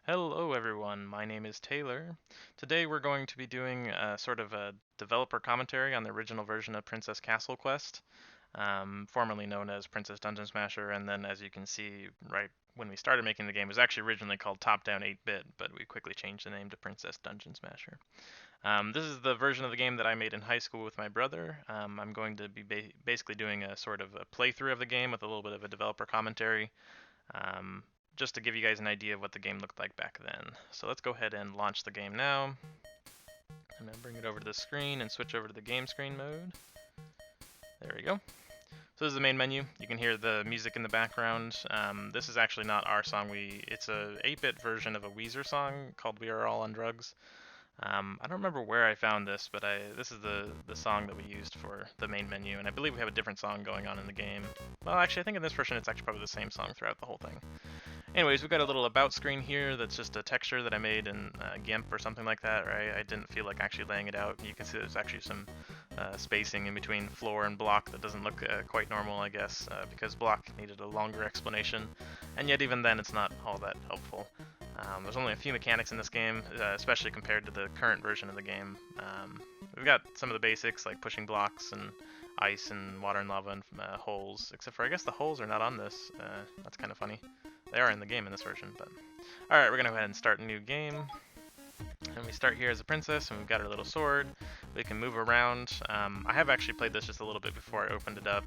Hello everyone, my name is Taylor. Today we're going to be doing sort of a developer commentary on the original version of Princess Castle Quest, formerly known as Princess Dungeon Smasher, and then as you can see right when we started making the game, it was actually originally called Top Down 8-Bit, but we quickly changed the name to Princess Dungeon Smasher. This is the version of the game that I made in high school with my brother. I'm going to be basically doing a sort of a playthrough of the game with a little bit of a developer commentary. Um, just to give you guys an idea of what the game looked like back then. So let's go ahead and launch the game now. I'm going to bring it over to the screen and switch over to the game screen mode. There we go. So this is the main menu. You can hear the music in the background. This is actually not our song. It's a 8-bit version of a Weezer song called We Are All on Drugs. I don't remember where I found this, but this is the song that we used for the main menu, and I believe we have a different song going on in the game. Well, actually, I think in this version it's actually probably the same song throughout the whole thing. Anyways, we've got a little about screen here that's just a texture that I made in GIMP or something like that, right? I didn't feel like actually laying it out. You can see there's actually some spacing in between floor and block that doesn't look quite normal, I guess, because block needed a longer explanation, and yet even then it's not all that helpful. There's only a few mechanics in this game, especially compared to the current version of the game. We've got some of the basics like pushing blocks and ice and water and lava and holes, except for I guess the holes are not on this. That's kind of funny. They are in the game in this version, but... Alright, we're going to go ahead and start a new game. And we start here as a princess, and we've got our little sword. We can move around. I have actually played this just a little bit before I opened it up,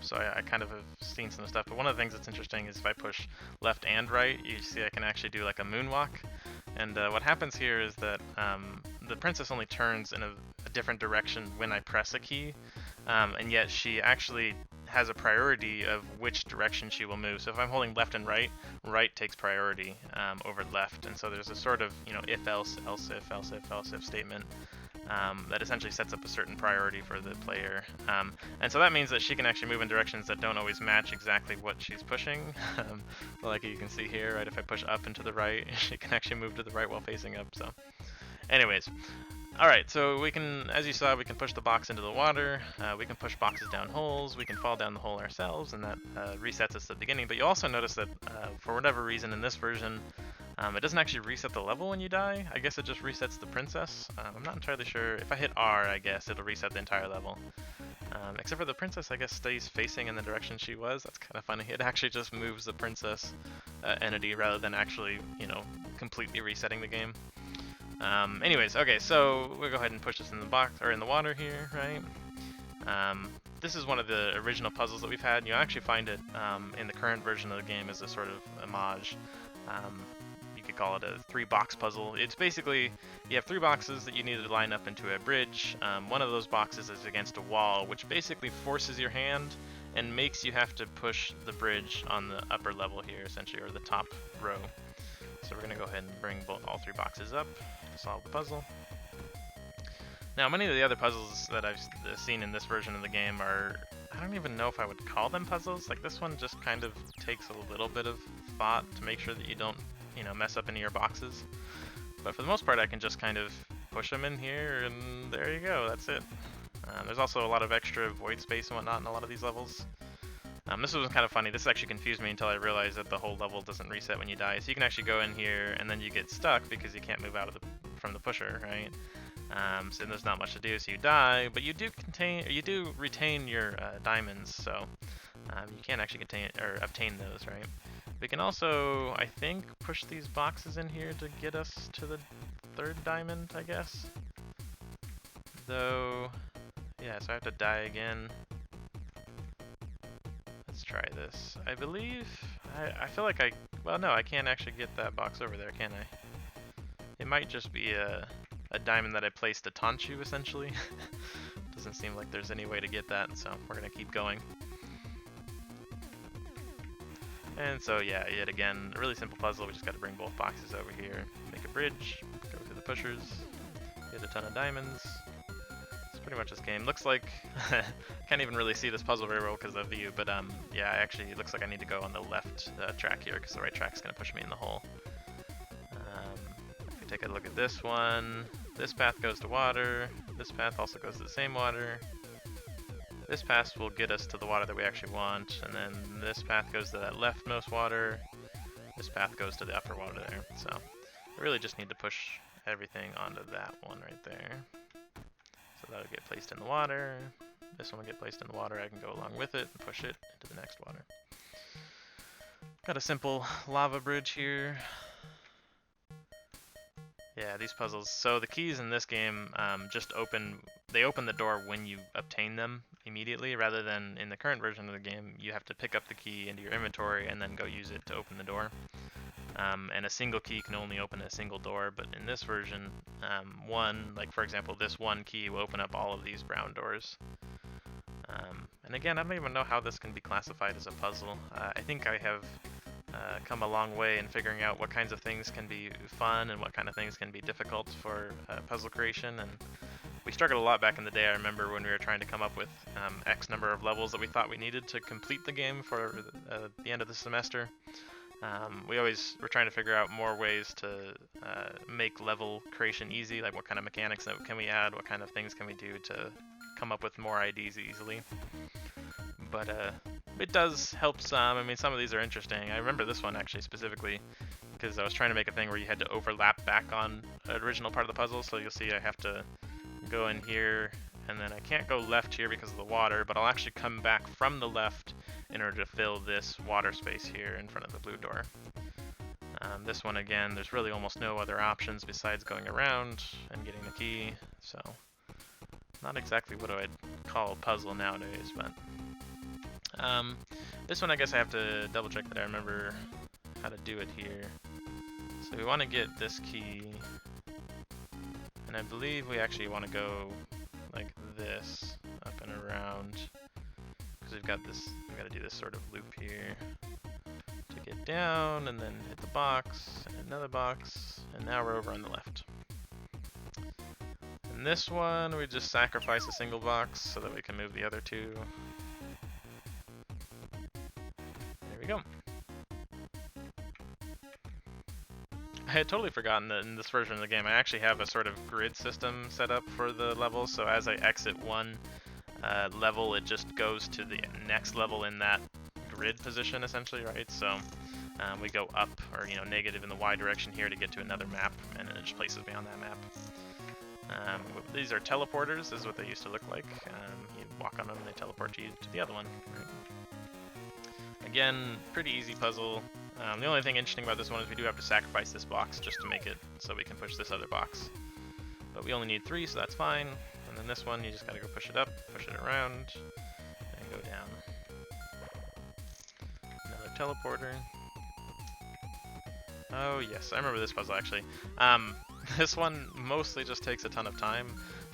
so I kind of have seen some stuff. But one of the things that's interesting is if I push left and right, you see I can actually do like a moonwalk. And what happens here is that the princess only turns in a different direction when I press a key, and yet she actually has a priority of which direction she will move. So if I'm holding left and right, right takes priority over left, and so there's a sort of if else, else if statement that essentially sets up a certain priority for the player. And so that means that she can actually move in directions that don't always match exactly what she's pushing. Like you can see here, right? If I push up and to the right, she can actually move to the right while facing up. So, anyways. Alright, so we can, as you saw, we can push the box into the water, we can push boxes down holes, we can fall down the hole ourselves, and that resets us at the beginning. But you'll also notice that for whatever reason in this version, it doesn't actually reset the level when you die. I guess it just resets the princess. I'm not entirely sure. If I hit R, I guess it'll reset the entire level. Except for the princess, I guess, stays facing in the direction she was. That's kind of funny. It actually just moves the princess entity rather than actually, completely resetting the game. Anyways, okay, so we'll go ahead and push this in the box or in the water here, right? This is one of the original puzzles that we've had. You'll actually find it in the current version of the game as a sort of homage. You could call it a 3-box puzzle. It's basically, you have 3 boxes that you need to line up into a bridge. One of those boxes is against a wall, which basically forces your hand and makes you have to push the bridge on the upper level here, essentially, or the top row. So we're going to go ahead and bring all 3 boxes up to solve the puzzle. Now, many of the other puzzles that I've seen in this version of the game are, I don't even know if I would call them puzzles. Like this one just kind of takes a little bit of thought to make sure that you don't, mess up any of your boxes. But for the most part, I can just kind of push them in here, and there you go, that's it. There's also a lot of extra void space and whatnot in a lot of these levels. This was kind of funny. This actually confused me until I realized that the whole level doesn't reset when you die. So you can actually go in here and then you get stuck because you can't move out of from the pusher, right? So there's not much to do. So you die, but you do retain your diamonds. So you can actually obtain those, right? We can also, I think, push these boxes in here to get us to the 3rd diamond, I guess. Though, yeah. So I have to die again. Let's try this. I believe, I feel like well no, I can't actually get that box over there, can I? It might just be a diamond that I placed to taunt you, essentially. Doesn't seem like there's any way to get that, so we're gonna keep going. And so yeah, yet again, a really simple puzzle. We just gotta bring both boxes over here, make a bridge, go through the pushers, get a ton of diamonds. Pretty much this game. Looks like, can't even really see this puzzle very well because of the view, but yeah, actually it looks like I need to go on the left track here because the right track's going to push me in the hole. If we take a look at this one, this path goes to water, this path also goes to the same water, this path will get us to the water that we actually want, and then this path goes to that leftmost water, this path goes to the upper water there. So I really just need to push everything onto that one right there. So that'll get placed in the water. This one will get placed in the water. I can go along with it and push it into the next water. Got a simple lava bridge here. Yeah, these puzzles. So the keys in this game just open the door when you obtain them immediately, rather than in the current version of the game, you have to pick up the key into your inventory and then go use it to open the door. And a single key can only open a single door, but in this version, like for example, this one key will open up all of these brown doors. And again, I don't even know how this can be classified as a puzzle. I think I have come a long way in figuring out what kinds of things can be fun and what kind of things can be difficult for puzzle creation. And we struggled a lot back in the day. I remember when we were trying to come up with X number of levels that we thought we needed to complete the game for the end of the semester. We always were trying to figure out more ways to make level creation easy, like what kind of mechanics can we add, what kind of things can we do to come up with more IDs easily. But it does help some. I mean, some of these are interesting. I remember this one actually specifically because I was trying to make a thing where you had to overlap back on an original part of the puzzle. So you'll see I have to go in here, and then I can't go left here because of the water, but I'll actually come back from the left in order to fill this water space here in front of the blue door. This one, again, there's really almost no other options besides going around and getting the key, so not exactly what I'd call a puzzle nowadays, but this one I guess I have to double check that I remember how to do it here. So we want to get this key, and I believe we actually want to go like this, up and around, because we've got to do this sort of loop here to get down, and then hit the box, and another box, and now we're over on the left. In this one, we just sacrifice a single box so that we can move the other two. There we go. I had totally forgotten that in this version of the game I actually have a sort of grid system set up for the levels, so as I exit one level, it just goes to the next level in that grid position essentially, right? So we go up, or negative in the Y direction here to get to another map, and then it just places me on that map. These are teleporters, this is what they used to look like. You walk on them and they teleport you to the other one. Right? Again, pretty easy puzzle. The only thing interesting about this one is we do have to sacrifice this box just to make it so we can push this other box. But we only need 3, so that's fine. And then this one, you just gotta go push it up, push it around, and go down. Another teleporter. Oh yes, I remember this puzzle actually. This one mostly just takes a ton of time.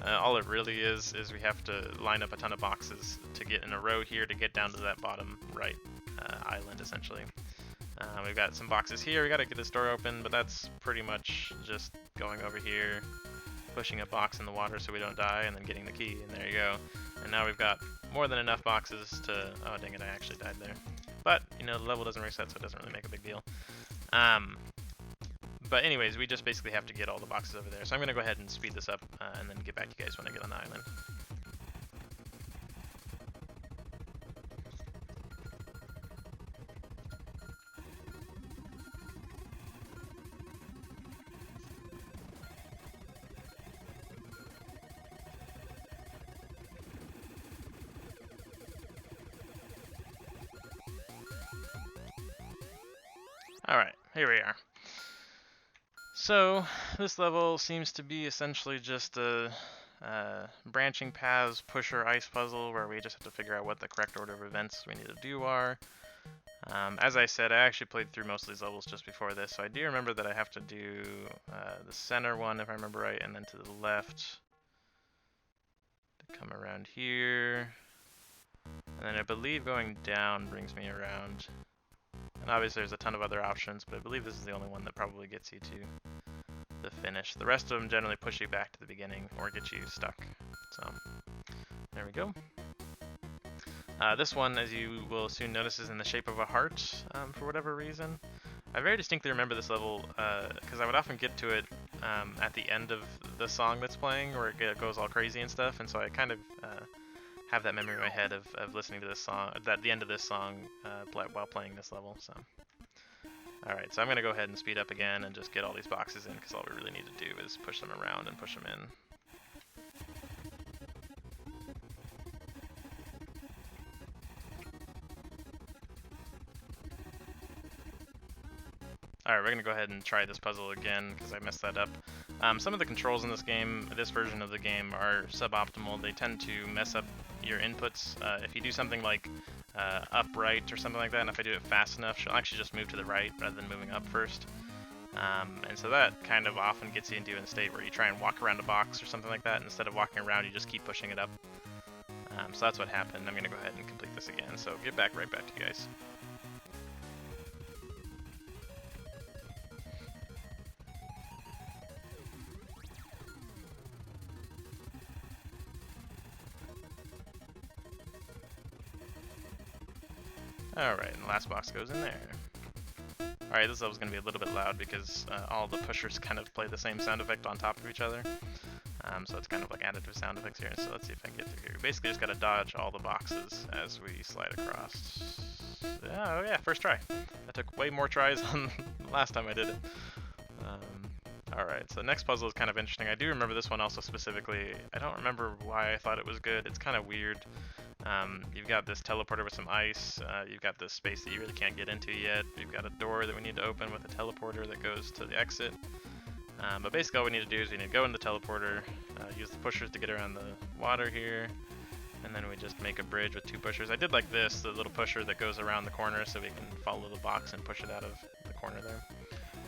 All it really is we have to line up a ton of boxes to get in a row here to get down to that bottom right island essentially. We've got some boxes here, we gotta get this door open, but that's pretty much just going over here, pushing a box in the water so we don't die, and then getting the key, and there you go. And now we've got more than enough boxes to... oh dang it, I actually died there. But, the level doesn't reset, so it doesn't really make a big deal. But anyways, we just basically have to get all the boxes over there. So I'm going to go ahead and speed this up, and then get back to you guys when I get on the island. Alright, here we are. So, this level seems to be essentially just a branching paths pusher ice puzzle where we just have to figure out what the correct order of events we need to do are. As I said, I actually played through most of these levels just before this, so I do remember that I have to do the center one, if I remember right, and then to the left to come around here. And then I believe going down brings me around. And obviously there's a ton of other options, but I believe this is the only one that probably gets you to the finish. The rest of them generally push you back to the beginning or get you stuck. So, there we go. This one, as you will soon notice, is in the shape of a heart for whatever reason. I very distinctly remember this level because I would often get to it at the end of the song that's playing, where it goes all crazy and stuff, and so I kind of have that memory in my head of listening to this song, at the end of this song while playing this level. So, Alright, so I'm going to go ahead and speed up again and just get all these boxes in, because all we really need to do is push them around and push them in. Alright, we're going to go ahead and try this puzzle again, because I messed that up. Some of the controls in this version of the game, are suboptimal. They tend to mess up your inputs. If you do something like upright or something like that, and if I do it fast enough, she'll actually just move to the right rather than moving up first. And so that kind of often gets you into a state where you try and walk around a box or something like that, and instead of walking around, you just keep pushing it up. So that's what happened. I'm going to go ahead and complete this again, so right back to you guys. Alright, and the last box goes in there. Alright, this level's going to be a little bit loud because all the pushers kind of play the same sound effect on top of each other. So it's kind of like additive sound effects here. So let's see if I can get through here. Basically just got to dodge all the boxes as we slide across. Oh yeah, first try. That took way more tries than the last time I did it. Alright, so the next puzzle is kind of interesting. I do remember this one also specifically. I don't remember why I thought it was good. It's kind of weird. You've got this teleporter with some ice. You've got this space that you really can't get into yet. You've got a door that we need to open with a teleporter that goes to the exit. But basically all we need to do is we need to go in the teleporter, use the pushers to get around the water here, and then we just make a bridge with two pushers. I did like this, the little pusher that goes around the corner so we can follow the box and push it out of the corner there.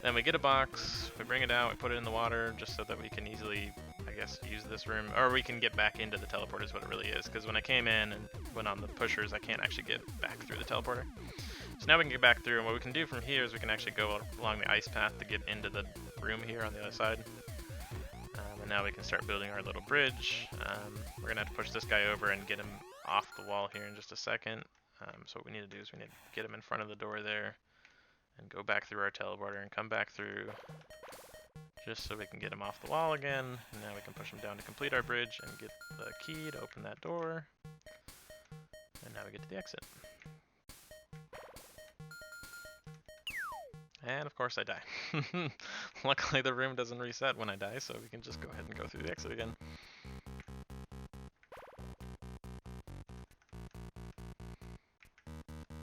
Then we get a box, we bring it out, we put it in the water just so that we can easily, I guess, use this room, or we can get back into the teleporter is what it really is, because when I came in and went on the pushers, I can't actually get back through the teleporter. So now we can get back through, and what we can do from here is we can actually go along the ice path to get into the room here on the other side. And now we can start building our little bridge. We're going to have to push this guy over and get him off the wall here in just a second. So what we need to do is we need to get him in front of the door there and go back through our teleporter and come back through just so we can get him off the wall again. And now we can push him down to complete our bridge and get the key to open that door. And now we get to the exit. And of course I die. Luckily the room doesn't reset when I die, so we can just go ahead and go through the exit again.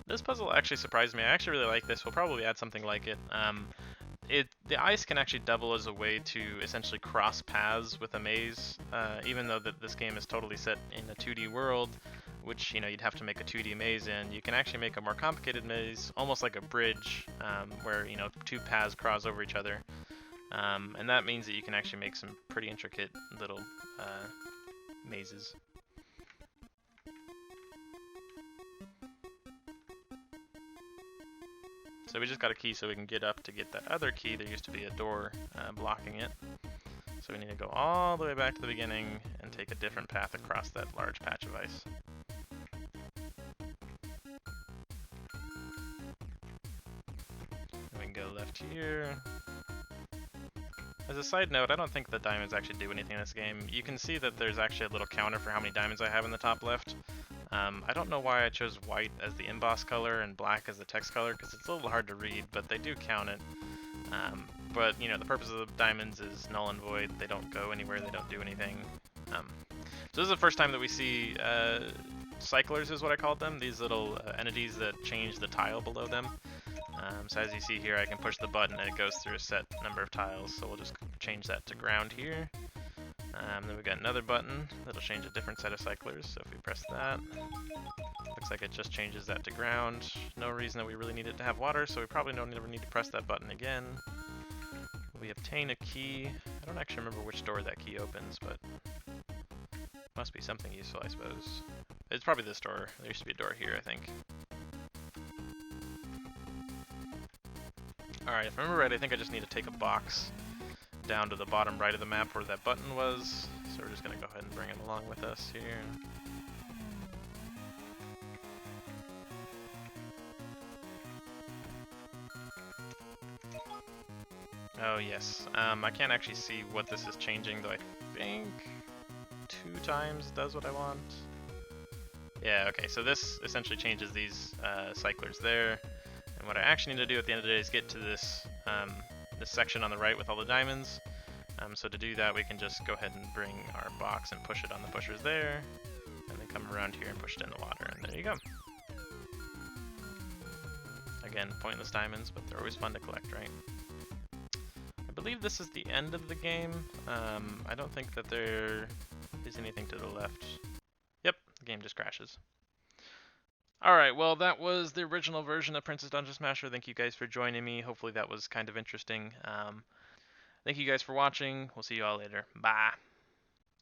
This puzzle actually surprised me. I actually really like this. We'll probably add something like it. The ice can actually double as a way to essentially cross paths with a maze, even though this game is totally set in a 2D world, which you'd have to make a 2D maze in. You can actually make a more complicated maze, almost like a bridge, where two paths cross over each other, and that means that you can actually make some pretty intricate little mazes. So we just got a key so we can get up to get that other key. There used to be a door blocking it. So we need to go all the way back to the beginning and take a different path across that large patch of ice. And we can go left here. As a side note, I don't think the diamonds actually do anything in this game. You can see that there's actually a little counter for how many diamonds I have in the top left. I don't know why I chose white as the emboss color and black as the text color, because it's a little hard to read, but they do count it. But the purpose of the diamonds is null and void. They don't go anywhere, they don't do anything. So this is the first time that we see cyclers is what I called them, these little entities that change the tile below them. So as you see here, I can push the button and it goes through a set number of tiles, so we'll just change that to ground here. Then we've got another button that'll change a different set of cyclers, so if we press that, looks like it just changes that to ground. No reason that we really need it to have water, so we probably don't ever need to press that button again. We obtain a key. I don't actually remember which door that key opens, but must be something useful, I suppose. It's probably this door. There used to be a door here, I think. Alright, if I remember right, I think I just need to take a box down to the bottom right of the map where that button was. So we're just going to go ahead and bring him along with us here. Oh yes, I can't actually see what this is changing, though I think 2 times does what I want. Yeah, okay, so this essentially changes these cyclers there. And And what I actually need to do at the end of the day is get to this this section on the right with all the diamonds. So to do that, we can just go ahead and bring our box and push it on the pushers there, and then come around here and push it in the water, and there you go. Again, pointless diamonds, but they're always fun to collect, right? I believe this is the end of the game. I don't think that there is anything to the left. Yep, the game just crashes. Alright, well that was the original version of Princess Dungeon Smasher. Thank you guys for joining me. Hopefully that was kind of interesting. Thank you guys for watching. We'll see you all later. Bye.